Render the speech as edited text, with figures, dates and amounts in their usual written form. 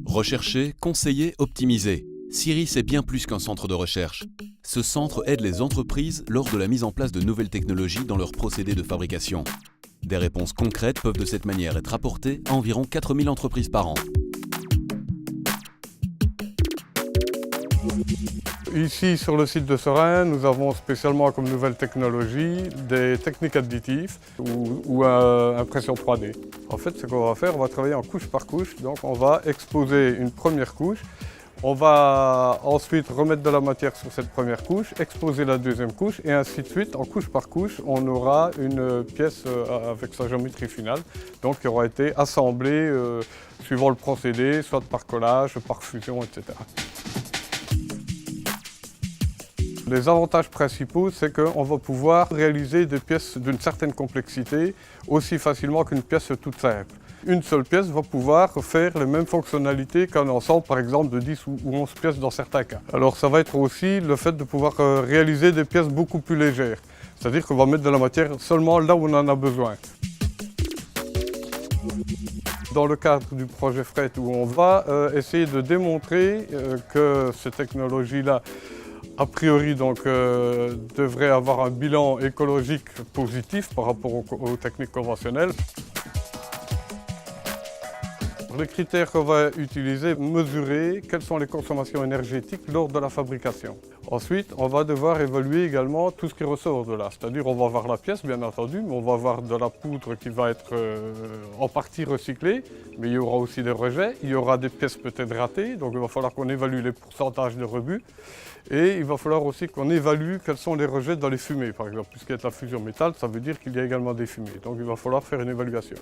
Rechercher, conseiller, optimiser. Ciris est bien plus qu'un centre de recherche. Ce centre aide les entreprises lors de la mise en place de nouvelles technologies dans leurs procédés de fabrication. Des réponses concrètes peuvent de cette manière être apportées à environ 4000 entreprises par an. Ici, sur le site de Seraing, nous avons spécialement comme nouvelle technologie des techniques additives ou impression 3D. En fait, ce qu'on va faire, on va travailler en couche par couche. Donc, on va exposer une première couche. On va ensuite remettre de la matière sur cette première couche, exposer la deuxième couche et ainsi de suite. En couche par couche, on aura une pièce avec sa géométrie finale, donc qui aura été assemblée suivant le procédé, soit par collage, par fusion, etc. Les avantages principaux, c'est qu'on va pouvoir réaliser des pièces d'une certaine complexité aussi facilement qu'une pièce toute simple. Une seule pièce va pouvoir faire les mêmes fonctionnalités qu'un ensemble, par exemple, de 10 ou 11 pièces dans certains cas. Alors ça va être aussi le fait de pouvoir réaliser des pièces beaucoup plus légères. C'est-à-dire qu'on va mettre de la matière seulement là où on en a besoin. Dans le cadre du projet Fret, où on va essayer de démontrer que ces technologies-là, a priori, devraient avoir un bilan écologique positif par rapport aux techniques conventionnelles. Les critères qu'on va utiliser, mesurer quelles sont les consommations énergétiques lors de la fabrication. Ensuite, on va devoir évaluer également tout ce qui ressort de là. C'est-à-dire on va avoir la pièce, bien entendu, mais on va avoir de la poudre qui va être en partie recyclée, mais il y aura aussi des rejets, il y aura des pièces peut-être ratées, donc il va falloir qu'on évalue les pourcentages de rebut. Et il va falloir aussi qu'on évalue quels sont les rejets dans les fumées, par exemple. Puisqu'il y a de la fusion métal, ça veut dire qu'il y a également des fumées. Donc il va falloir faire une évaluation.